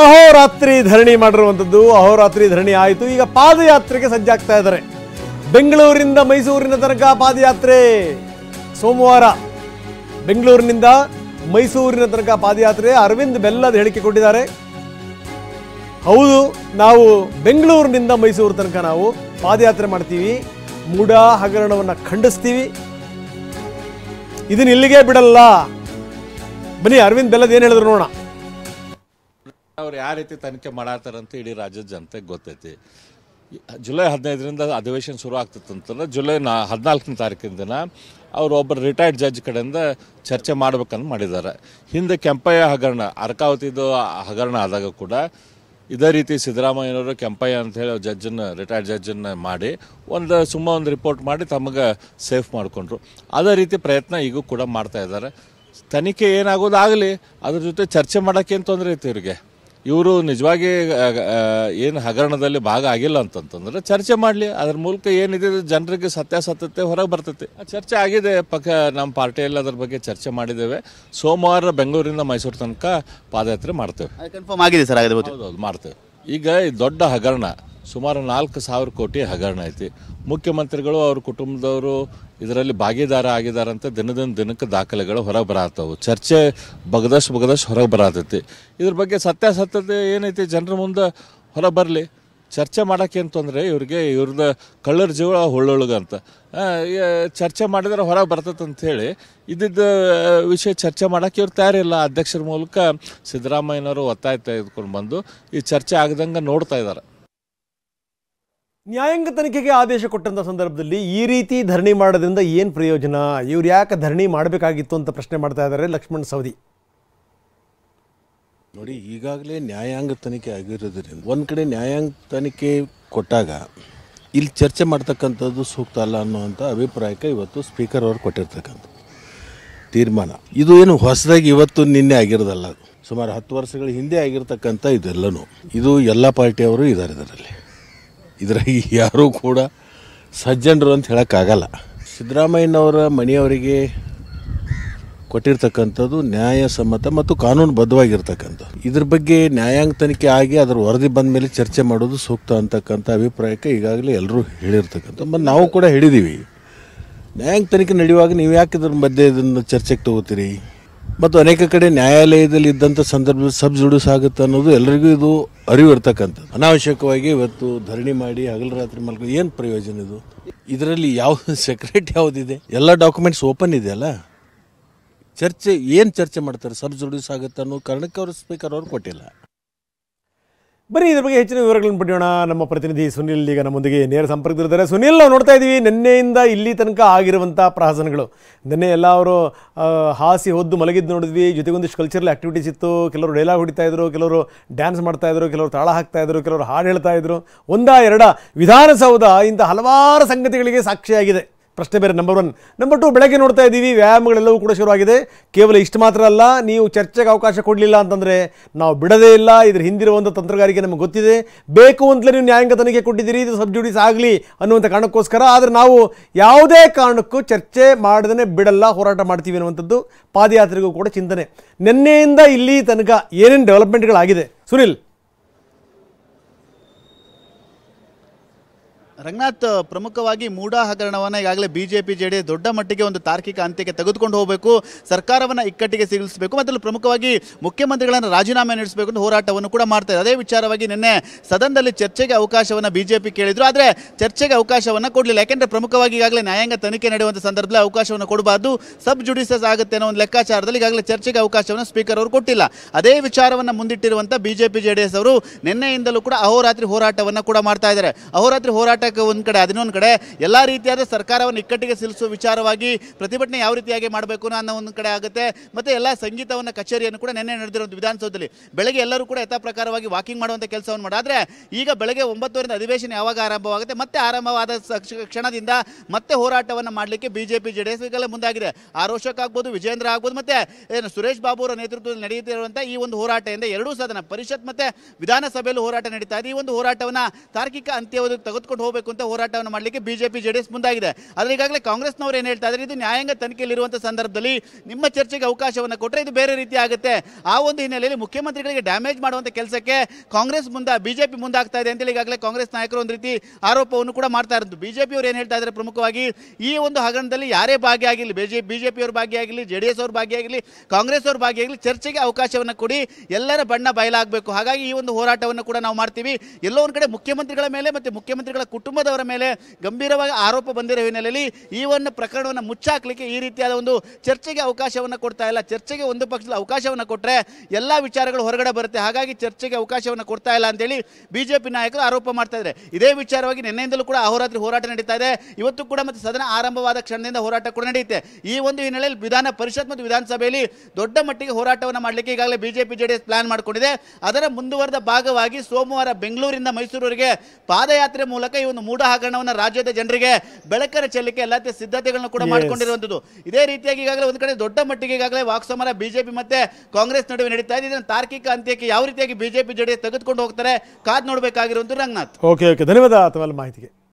ಅಹೋರಾತ್ರಿ ಧರಣಿ ಮಾಡಿರುವಂಥದ್ದು. ಅಹೋರಾತ್ರಿ ಧರಣಿ ಆಯಿತು. ಈಗ ಪಾದಯಾತ್ರೆಗೆ ಸಜ್ಜಾಗ್ತಾ ಇದ್ದಾರೆ. ಬೆಂಗಳೂರಿನಿಂದ ಮೈಸೂರಿನ ತನಕ ಪಾದಯಾತ್ರೆ ಸೋಮವಾರ. ಬೆಂಗಳೂರಿನಿಂದ ಮೈಸೂರಿನ ತನಕ ಪಾದಯಾತ್ರೆ. ಅರವಿಂದ್ ಬೆಲ್ಲದ ಹೇಳಿಕೆ ಕೊಟ್ಟಿದ್ದಾರೆ. ಹೌದು, ನಾವು ಬೆಂಗಳೂರಿನಿಂದ ಮೈಸೂರು ತನಕ ನಾವು ಪಾದಯಾತ್ರೆ ಮಾಡ್ತೀವಿ, ಮೂಡ ಹಗರಣವನ್ನು ಖಂಡಿಸ್ತೀವಿ, ಇದನ್ನ ಇಲ್ಲಿಗೆ ಬಿಡಲ್ಲ. ಬನ್ನಿ ಅರವಿಂದ್ ಬೆಲ್ಲದ್ ಏನು ಹೇಳಿದ್ರು ನೋಡೋಣ. ಅವ್ರು ಯಾವ ರೀತಿ ತನಿಖೆ ಮಾಡತ್ತಾರಂತ ಇಡೀ ರಾಜ್ಯದ ಜನತೆಗೆ ಗೊತ್ತೈತಿ. ಜುಲೈ 15ರಿಂದ ಅಧಿವೇಶನ ಶುರು ಆಗ್ತದಂತಂದ್ರೆ ಜುಲೈ 14ನೇ ತಾರೀಕಿನ ದಿನ ಅವರು ಒಬ್ಬರು ರಿಟೈರ್ಡ್ ಜಡ್ಜ್ ಕಡೆಯಿಂದ ಚರ್ಚೆ ಮಾಡ್ಬೇಕಂತ ಮಾಡಿದ್ದಾರೆ. ಹಿಂದೆ ಕೆಂಪಯ್ಯ ಹಗರಣ, ಅರ್ಕಾವತಿದು ಹಗರಣ ಆದಾಗ ಕೂಡ ಇದೇ ರೀತಿ ಸಿದ್ದರಾಮಯ್ಯನವರು ಕೆಂಪಯ್ಯ ಅಂತ ಹೇಳಿ ಜಡ್ಜನ್ನು, ರಿಟೈರ್ಡ್ ಜಡ್ಜನ್ನು ಮಾಡಿ ಒಂದು ರಿಪೋರ್ಟ್ ಮಾಡಿ ತಮಗೆ ಸೇಫ್ ಮಾಡಿಕೊಂಡ್ರು. ಅದೇ ರೀತಿ ಪ್ರಯತ್ನ ಈಗೂ ಕೂಡ ಮಾಡ್ತಾ ಇದ್ದಾರೆ. ತನಿಖೆ ಏನಾಗೋದಾಗಲಿ, ಅದ್ರ ಜೊತೆ ಚರ್ಚೆ ಮಾಡೋಕ್ಕೇನು ತೊಂದರೆ ಐತಿ ಇವ್ರಿಗೆ. ಇವರು ನಿಜವಾಗಿ ಏನು ಹಗರಣದಲ್ಲಿ ಭಾಗ ಆಗಿಲ್ಲ ಅಂತಂತಂದ್ರೆ ಚರ್ಚೆ ಮಾಡಲಿ. ಅದ್ರ ಮೂಲಕ ಏನಿದೆ ಜನರಿಗೆ ಸತ್ಯಾಸತ್ಯತೆ ಹೊರಗೆ ಬರ್ತೈತಿ. ಚರ್ಚೆ ಆಗಿದೆ, ನಮ್ಮ ಪಾರ್ಟಿಯಲ್ಲಿ ಅದ್ರ ಬಗ್ಗೆ ಚರ್ಚೆ ಮಾಡಿದ್ದೇವೆ. ಸೋಮವಾರ ಬೆಂಗಳೂರಿಂದ ಮೈಸೂರು ತನಕ ಪಾದಯಾತ್ರೆ ಮಾಡ್ತೇವೆ. ಕನ್ಫರ್ಮ್ ಆಗಿದೆ ಸರ್? ಹೌದು, ಮಾಡ್ತೇವೆ. ಈಗ ಈ ದೊಡ್ಡ ಹಗರಣ, ಸುಮಾರು 4,000 ಕೋಟಿ ಹಗರಣ ಐತಿ. ಮುಖ್ಯಮಂತ್ರಿಗಳು ಅವ್ರ ಕುಟುಂಬದವರು ಇದರಲ್ಲಿ ಭಾಗಿದಾರ ಆಗಿದಾರಂತ ದಿನಕ್ಕೆ ದಾಖಲೆಗಳು ಹೊರಗೆ ಬರತ್ತವು. ಚರ್ಚೆ ಬಗದಷ್ಟು ಹೊರಗೆ ಬರತೈತಿ. ಇದ್ರ ಬಗ್ಗೆ ಸತ್ಯಾಸತ್ಯತೆ ಏನೈತಿ ಜನರ ಮುಂದೆ ಹೊರಗೆ ಬರಲಿ. ಚರ್ಚೆ ಮಾಡೋಕ್ಕೇನು ತೊಂದರೆ ಇವ್ರಿಗೆ? ಇವ್ರದ್ದು ಕಳ್ಳರ ಜೀವ ಹೊಳ್ಳೊಳಗಂತ ಚರ್ಚೆ ಮಾಡಿದ್ರೆ ಹೊರಗೆ ಬರ್ತೈತೆ ಅಂಥೇಳಿ ಇದ್ದಿದ್ದ ವಿಷಯ ಚರ್ಚೆ ಮಾಡೋಕ್ಕೆ ಇವ್ರು ತಯಾರಿಲ್ಲ. ಅಧ್ಯಕ್ಷರ ಮೂಲಕ ಸಿದ್ದರಾಮಯ್ಯನವರು ಒತ್ತಾಯ ತೆಗೆದುಕೊಂಡು ಬಂದು ಈ ಚರ್ಚೆ ಆಗದಂಗೆ ನೋಡ್ತಾ ಇದ್ದಾರೆ. ನ್ಯಾಯಾಂಗ ತನಿಖೆಗೆ ಆದೇಶ ಕೊಟ್ಟಂಥ ಸಂದರ್ಭದಲ್ಲಿ ಈ ರೀತಿ ಧರಣಿ ಮಾಡೋದ್ರಿಂದ ಏನು ಪ್ರಯೋಜನ? ಇವ್ರು ಯಾಕೆ ಧರಣಿ ಮಾಡಬೇಕಾಗಿತ್ತು ಅಂತ ಪ್ರಶ್ನೆ ಮಾಡ್ತಾ ಇದ್ದಾರೆ ಲಕ್ಷ್ಮಣ್ ಸವದಿ. ನೋಡಿ, ಈಗಾಗಲೇ ನ್ಯಾಯಾಂಗ ತನಿಖೆ ಆಗಿರೋದ್ರಿಂದ ಒಂದು ಕಡೆ ನ್ಯಾಯಾಂಗ ತನಿಖೆ ಕೊಟ್ಟಾಗ ಇಲ್ಲಿ ಚರ್ಚೆ ಮಾಡ್ತಕ್ಕಂಥದ್ದು ಸೂಕ್ತ ಅಲ್ಲ ಅನ್ನುವಂಥ ಅಭಿಪ್ರಾಯಕ್ಕೆ ಇವತ್ತು ಸ್ಪೀಕರ್ ಅವರು ಕೊಟ್ಟಿರ್ತಕ್ಕಂಥ ತೀರ್ಮಾನ. ಇದು ಏನು ಹೊಸದಾಗಿ ಇವತ್ತು ನಿನ್ನೆ ಆಗಿರೋದಲ್ಲ. ಸುಮಾರು 10 ವರ್ಷಗಳ ಹಿಂದೆ ಆಗಿರ್ತಕ್ಕಂಥ ಇದೆಲ್ಲನೂ. ಇದು ಎಲ್ಲ ಪಾರ್ಟಿಯವರು ಇದ್ದಾರೆ ಇದರಾಗಿ ಯಾರೂ ಕೂಡ ಸಜ್ಜನರು ಅಂತ ಹೇಳೋಕ್ಕಾಗಲ್ಲ. ಸಿದ್ದರಾಮಯ್ಯನವರ ಮನೆಯವರಿಗೆ ಕೊಟ್ಟಿರ್ತಕ್ಕಂಥದ್ದು ನ್ಯಾಯಸಮ್ಮತ ಮತ್ತು ಕಾನೂನುಬದ್ಧವಾಗಿರ್ತಕ್ಕಂಥದ್ದು. ಇದ್ರ ಬಗ್ಗೆ ನ್ಯಾಯಾಂಗ ತನಿಖೆ ಆಗಿ ಅದರ ವರದಿ ಬಂದ ಮೇಲೆ ಚರ್ಚೆ ಮಾಡೋದು ಸೂಕ್ತ ಅಂತಕ್ಕಂಥ ಅಭಿಪ್ರಾಯಕ್ಕೆ ಈಗಾಗಲೇ ಎಲ್ಲರೂ ಹೇಳಿರ್ತಕ್ಕಂಥ. ಮತ್ತು ನಾವು ಕೂಡ ಹೇಳಿದ್ದೀವಿ, ನ್ಯಾಯಾಂಗ ತನಿಖೆ ನಡೆಯುವಾಗ ನೀವು ಯಾಕೆ ಇದ್ರ ಮಧ್ಯೆ ಇದನ್ನು ಚರ್ಚೆಗೆ ತಗೋತೀರಿ? ಮತ್ತು ಅನೇಕ ಕಡೆ ನ್ಯಾಯಾಲಯದಲ್ಲಿ ಇದ್ದಂಥ ಸಂದರ್ಭದಲ್ಲಿ ಸಬ್ ಜುಡಿಸ್ ಆಗುತ್ತೆ ಅನ್ನೋದು ಎಲ್ಲರಿಗೂ ಇದು ಅರಿವು ಇರ್ತಕ್ಕಂಥದ್ದು. ಅನಾವಶ್ಯಕವಾಗಿ ಇವತ್ತು ಧರಣಿ ಮಾಡಿ ಹಗಲು ರಾತ್ರಿ ಮಲ್ಕೊ ಏನು ಪ್ರಯೋಜನ? ಇದು ಇದರಲ್ಲಿ ಯಾವ ಸೆಕ್ರೆಟ್ ಯಾವುದಿದೆ? ಎಲ್ಲ ಡಾಕ್ಯುಮೆಂಟ್ಸ್ ಓಪನ್ ಇದೆಯಲ್ಲ. ಏನು ಚರ್ಚೆ ಮಾಡ್ತಾರೆ? ಸಬ್ ಜುಡಿಸ್ ಆಗುತ್ತೆ ಅನ್ನೋ ಕಾರಣಕ್ಕೆ ಅವರು ಸ್ಪೀಕರ್ ಅವರು ಕೊಟ್ಟಿಲ್ಲ. ಬರೀ ಇದ್ರ ಬಗ್ಗೆ ಹೆಚ್ಚಿನ ವಿವರಗಳನ್ನು ಪಡೆಯೋಣ. ನಮ್ಮ ಪ್ರತಿನಿಧಿ ಸುನಿಲ್ ಈಗ ನಮ್ಮೊಂದಿಗೆ ನೇರ ಸಂಪರ್ಕದಲ್ಲಿದ್ದಾರೆ. ಸುನಿಲ್, ನಾವು ನೋಡ್ತಾ ಇದ್ದೀವಿ ನಿನ್ನೆಯಿಂದ ಇಲ್ಲಿ ತನಕ ಆಗಿರುವಂಥ ಪ್ರಹಸನಗಳು. ನಿನ್ನೆ ಎಲ್ಲ ಅವರು ಹಾಸಿ ಹೊದ್ದು ಮಲಗಿದ್ದು ನೋಡಿದ್ವಿ. ಜೊತೆಗೊಂದಿಷ್ಟು ಕಲ್ಚರಲ್ ಆ್ಯಕ್ಟಿವಿಟೀಸ್ ಇತ್ತು. ಕೆಲವರು ಡೈಲಾಗ್ ಹೊಡಿತಾ ಇದ್ರು, ಕೆಲವರು ಡ್ಯಾನ್ಸ್ ಮಾಡ್ತಾ ಇದ್ರು, ಕೆಲವರು ತಾಳ ಹಾಕ್ತಾ ಇದ್ರು, ಕೆಲವರು ಹಾಡು ಹೇಳ್ತಾ ಇದ್ರು. ಒಂದಾ ಎರಡ ವಿಧಾನಸೌಧ ಇಂಥ ಹಲವಾರು ಸಂಗತಿಗಳಿಗೆ ಸಾಕ್ಷಿಯಾಗಿದೆ. ಪ್ರಶ್ನೆ ಬೇರೆ ನಂಬರ್ 1. ನಂಬರ್ 2, ಬೆಳಗ್ಗೆ ನೋಡ್ತಾ ಇದ್ದೀವಿ ವ್ಯಾಯಾಮಗಳೆಲ್ಲವೂ ಕೂಡ ಶುರುವಾಗಿದೆ. ಕೇವಲ ಇಷ್ಟು ಮಾತ್ರ ಅಲ್ಲ, ನೀವು ಚರ್ಚೆಗೆ ಅವಕಾಶ ಕೊಡಲಿಲ್ಲ ಅಂತಂದರೆ ನಾವು ಬಿಡೋದೇ ಇಲ್ಲ. ಇದ್ರ ಹಿಂದಿರುವಂಥ ತಂತ್ರಗಾರಿಕೆ ನಮಗೆ ಗೊತ್ತಿದೆ. ಬೇಕು ಅಂತಲೇ ನೀವು ನ್ಯಾಯಾಂಗ ತನಿಖೆ ಕೊಟ್ಟಿದ್ದೀರಿ, ಇದು ಸಬ್ ಜುಡಿಸ್ ಆಗಲಿ ಅನ್ನುವಂಥ ಕಾರಣಕ್ಕೋಸ್ಕರ. ಆದರೆ ನಾವು ಯಾವುದೇ ಕಾರಣಕ್ಕೂ ಚರ್ಚೆ ಮಾಡದೇ ಬಿಡಲ್ಲ, ಹೋರಾಟ ಮಾಡ್ತೀವಿ ಅನ್ನುವಂಥದ್ದು ಪಾದಯಾತ್ರೆಗೂ ಕೂಡ ಚಿಂತನೆ. ನಿನ್ನೆಯಿಂದ ಇಲ್ಲಿ ತನಕ ಏನೇನು ಡೆವಲಪ್ಮೆಂಟ್ಗಳಾಗಿದೆ ಸುನಿಲ್? ರಂಗನಾಥ್, ಪ್ರಮುಖವಾಗಿ ಮೂಡ ಹಗರಣವನ್ನು ಈಗಾಗಲೇ ಬಿಜೆಪಿ ಜೆಡಿಎಸ್ ದೊಡ್ಡ ಮಟ್ಟಿಗೆ ಒಂದು ತಾರ್ಕಿಕ ಅಂತ್ಯಕ್ಕೆ ತೆಗೆದುಕೊಂಡು ಹೋಗಬೇಕು, ಸರ್ಕಾರವನ್ನು ಇಕ್ಕಟ್ಟಿಗೆ ಸಿಗಿಸಬೇಕು, ಮತ್ತು ಪ್ರಮುಖವಾಗಿ ಮುಖ್ಯಮಂತ್ರಿಗಳನ್ನು ರಾಜೀನಾಮೆ ನೀಡಿಸಬೇಕು ಅಂತ ಹೋರಾಟವನ್ನು ಕೂಡ ಮಾಡ್ತಾ ಇದೆ. ಅದೇ ವಿಚಾರವಾಗಿ ನಿನ್ನೆ ಸದನದಲ್ಲಿ ಚರ್ಚೆಗೆ ಅವಕಾಶವನ್ನು ಬಿಜೆಪಿ ಕೇಳಿದ್ರು, ಆದರೆ ಚರ್ಚೆಗೆ ಅವಕಾಶವನ್ನು ಕೊಡಲಿಲ್ಲ. ಯಾಕೆಂದರೆ ಪ್ರಮುಖವಾಗಿ ಈಗಾಗಲೇ ನ್ಯಾಯಾಂಗ ತನಿಖೆ ನಡೆಯುವಂಥ ಸಂದರ್ಭದಲ್ಲಿ ಅವಕಾಶವನ್ನು ಕೊಡಬಾರ್ದು, ಸಬ್ ಜುಡಿಸಸ್ ಆಗುತ್ತೆ ಅನ್ನೋ ಒಂದು ಲೆಕ್ಕಾಚಾರದಲ್ಲಿ ಈಗಾಗಲೇ ಚರ್ಚೆಗೆ ಅವಕಾಶವನ್ನು ಸ್ಪೀಕರ್ ಅವರು ಕೊಟ್ಟಿಲ್ಲ. ಅದೇ ವಿಚಾರವನ್ನು ಮುಂದಿಟ್ಟಿರುವಂಥ ಬಿಜೆಪಿ ಜೆಡಿಎಸ್ ಅವರು ನಿನ್ನೆಯಿಂದಲೂ ಕೂಡ ಅಹೋರಾತ್ರಿ ಹೋರಾಟವನ್ನು ಕೂಡ ಮಾಡ್ತಾ ಇದ್ದಾರೆ. ಅಹೋರಾತ್ರಿ ಹೋರಾಟ ಒಂದು ಕಡೆ, ಅದನ್ನೊಂದು ಕಡೆ ಎಲ್ಲ ರೀತಿಯಾದ ಸರ್ಕಾರವನ್ನು ಇಕ್ಕಟ್ಟಿಗೆ ಸಿಲುಸುವ ವಿಚಾರವಾಗಿ ಪ್ರತಿಭಟನೆ ಯಾವ ರೀತಿಯಾಗಿ ಮಾಡಬೇಕು ಅನ್ನೋ ಒಂದು ಕಡೆ ಆಗುತ್ತೆ. ಮತ್ತು ಎಲ್ಲ ಸಂಗೀತವನ್ನು ಕಚೇರಿಯನ್ನು ಕೂಡ ನಿನ್ನೆ ನಡೆದಿರುವಂಥ ವಿಧಾನಸೌಧದಲ್ಲಿ ಬೆಳಗ್ಗೆ ಎಲ್ಲರೂ ಕೂಡ ಯಥಾ ಪ್ರಕಾರವಾಗಿ ವಾಕಿಂಗ್ ಮಾಡುವಂಥ ಕೆಲಸವನ್ನು ಮಾಡಿದ್ರೆ, ಈಗ ಬೆಳಗ್ಗೆ 9:30 ಅಧಿವೇಶನ ಯಾವಾಗ ಆರಂಭವಾಗುತ್ತೆ, ಮತ್ತೆ ಆರಂಭವಾದ ಕ್ಷಣದಿಂದ ಮತ್ತೆ ಹೋರಾಟವನ್ನು ಮಾಡಲಿಕ್ಕೆ ಬಿಜೆಪಿ ಜೆಡಿಎಸ್ ಈಗಲೇ ಮುಂದಾಗಿದೆ. ಆರೋಷಕ್ ಆಗ್ಬೋದು, ವಿಜೇಂದ್ರ ಆಗ್ಬೋದು, ಮತ್ತೆ ಏನು ಸುರೇಶ್ ಬಾಬು ಅವರ ನೇತೃತ್ವದಲ್ಲಿ ನಡೆಯುತ್ತಿರುವಂಥ ಈ ಒಂದು ಹೋರಾಟದಿಂದ ಎರಡೂ ಸದನ, ಪರಿಷತ್ ಮತ್ತೆ ವಿಧಾನಸಭೆಯಲ್ಲೂ ಹೋರಾಟ ನಡೀತಾ ಇದೆ. ಈ ಒಂದು ಹೋರಾಟವನ್ನು ತಾರ್ಕಿಕ ಅಂತ್ಯವನ್ನು ತೆಗೆದುಕೊಂಡು ಹೋಗಬೇಕು ಹೋಗಬೇಕು ಅಂತ ಹೋರಾಟವನ್ನು ಮಾಡಲಿಕ್ಕೆ ಬಿಜೆಪಿ ಜೆಡಿಎಸ್ ಮುಂದಾಗಿದೆ. ಆದರೆ ಈಗಾಗಲೇ ಕಾಂಗ್ರೆಸ್ನವರು ಏನು ಹೇಳ್ತಾ ಇದ್ದಾರೆ, ಇದು ನ್ಯಾಯಾಂಗ ತನಿಖೆಯಲ್ಲಿರುವಂಥ ಸಂದರ್ಭದಲ್ಲಿ ನಿಮ್ಮ ಚರ್ಚೆಗೆ ಅವಕಾಶವನ್ನು ಕೊಟ್ಟರೆ ಇದು ಬೇರೆ ರೀತಿ ಆಗುತ್ತೆ. ಆ ಒಂದು ಹಿನ್ನೆಲೆಯಲ್ಲಿ ಮುಖ್ಯಮಂತ್ರಿಗಳಿಗೆ ಡ್ಯಾಮೇಜ್ ಮಾಡುವಂಥ ಕೆಲಸಕ್ಕೆ ಕಾಂಗ್ರೆಸ್ ಬಿಜೆಪಿ ಮುಂದಾಗ್ತಾ ಇದೆ ಅಂತೇಳಿ ಈಗಾಗಲೇ ಕಾಂಗ್ರೆಸ್ ನಾಯಕರು ಒಂದು ರೀತಿ ಆರೋಪವನ್ನು ಕೂಡ ಮಾಡ್ತಾ ಇರೋದು. ಬಿಜೆಪಿ ಅವರು ಏನು ಹೇಳ್ತಾ ಇದ್ದಾರೆ, ಪ್ರಮುಖವಾಗಿ ಈ ಒಂದು ಹಗರಣದಲ್ಲಿ ಯಾರೇ ಭಾಗಿಯಾಗಿರಲಿ, ಬಿಜೆಪಿಯವರು ಭಾಗಿಯಾಗಿರಲಿ, ಜೆಡಿಎಸ್ ಅವರು ಭಾಗಿಯಾಗಿರಲಿ, ಕಾಂಗ್ರೆಸ್ ಅವರು ಭಾಗಿಯಾಗಲಿ, ಚರ್ಚೆಗೆ ಅವಕಾಶವನ್ನು ಕೊಡಿ, ಎಲ್ಲರ ಬಣ್ಣ ಬಯಲಾಗಬೇಕು. ಹಾಗಾಗಿ ಈ ಒಂದು ಹೋರಾಟವನ್ನು ಕೂಡ ನಾವು ಮಾಡ್ತೀವಿ. ಎಲ್ಲೋ ಒಂದು ಕಡೆ ಮುಖ್ಯಮಂತ್ರಿಗಳ ಮೇಲೆ ಮತ್ತು ಮುಖ್ಯಮಂತ್ರಿಗಳ ಕುಟುಂಬದವರ ಮೇಲೆ ಗಂಭೀರವಾಗಿ ಆರೋಪ ಬಂದಿರೋ ಹಿನ್ನೆಲೆಯಲ್ಲಿ ಈ ಒಂದು ಪ್ರಕರಣವನ್ನು ಮುಚ್ಚಾಕ್ಲಿಕ್ಕೆ ಈ ರೀತಿಯಾದ ಒಂದು ಚರ್ಚೆಗೆ ಅವಕಾಶವನ್ನು ಕೊಡ್ತಾ ಇಲ್ಲ. ಚರ್ಚೆಗೆ ಒಂದು ಪಕ್ಷದ ಅವಕಾಶವನ್ನು ಕೊಟ್ಟರೆ ಎಲ್ಲ ವಿಚಾರಗಳು ಹೊರಗಡೆ ಬರುತ್ತೆ. ಹಾಗಾಗಿ ಚರ್ಚೆಗೆ ಅವಕಾಶವನ್ನು ಕೊಡ್ತಾ ಇಲ್ಲ ಅಂತೇಳಿ ಬಿಜೆಪಿ ನಾಯಕರು ಆರೋಪ ಮಾಡ್ತಾ ಇದ್ದಾರೆ. ಇದೇ ವಿಚಾರವಾಗಿ ನಿನ್ನೆಯಿಂದಲೂ ಕೂಡ ಅಹೋರಾತ್ರಿ ಹೋರಾಟ ನಡೀತಾ ಇದೆ. ಇವತ್ತು ಕೂಡ ಮತ್ತೆ ಸದನ ಆರಂಭವಾದ ಕ್ಷಣದಿಂದ ಹೋರಾಟ ಕೂಡ ನಡೆಯುತ್ತೆ. ಈ ಒಂದು ಹಿನ್ನೆಲೆಯಲ್ಲಿ ವಿಧಾನ ಪರಿಷತ್ ಮತ್ತು ವಿಧಾನಸಭೆಯಲ್ಲಿ ದೊಡ್ಡ ಮಟ್ಟಿಗೆ ಹೋರಾಟವನ್ನು ಮಾಡಲಿಕ್ಕೆ ಈಗಾಗಲೇ ಬಿಜೆಪಿ ಜೆಡಿಎಸ್ ಪ್ಲಾನ್ ಮಾಡಿಕೊಂಡಿದೆ. ಅದರ ಮುಂದುವರೆದ ಭಾಗವಾಗಿ ಸೋಮವಾರ ಬೆಂಗಳೂರಿಂದ ಮೈಸೂರಿಗೆ ಪಾದಯಾತ್ರೆ ಮೂಲಕ ಈ ಒಂದು ಮೂಢ ಹಗರಣವನ್ನು ರಾಜ್ಯದ ಜನರಿಗೆ ಬೆಳಕನ್ನು ಚೆಲ್ಲಕ್ಕೆ ಎಲ್ಲ ಸಿದ್ಧತೆಗಳನ್ನು ಕೂಡ ಮಾಡಿಕೊಂಡಿರುವಂಥದ್ದು. ಇದೇ ರೀತಿಯಾಗಿ ಈಗಾಗಲೇ ಒಂದು ಕಡೆ ದೊಡ್ಡ ಮಟ್ಟಿಗೆ ಈಗಾಗಲೇ ವಾಕ್ಸಮರ ಬಿಜೆಪಿ ಮತ್ತೆ ಕಾಂಗ್ರೆಸ್ ನಡುವೆ ನಡೀತಾ ಇದೆ. ಇದನ್ನು ತಾರ್ಕಿಕ ಅಂತ್ಯಕ್ಕೆ ಯಾವ ರೀತಿಯಾಗಿ ಬಿಜೆಪಿ ಜೆಡಿಎಸ್ ತೆಗೆದುಕೊಂಡು ಹೋಗ್ತಾರೆ ಕಾದ್ ನೋಡಬೇಕಾಗಿರುವಂತ ರಂಗನಾಥ್. ಓಕೆ ಧನ್ಯವಾದ ತಮ್ಮ ಮಾಹಿತಿಗೆ.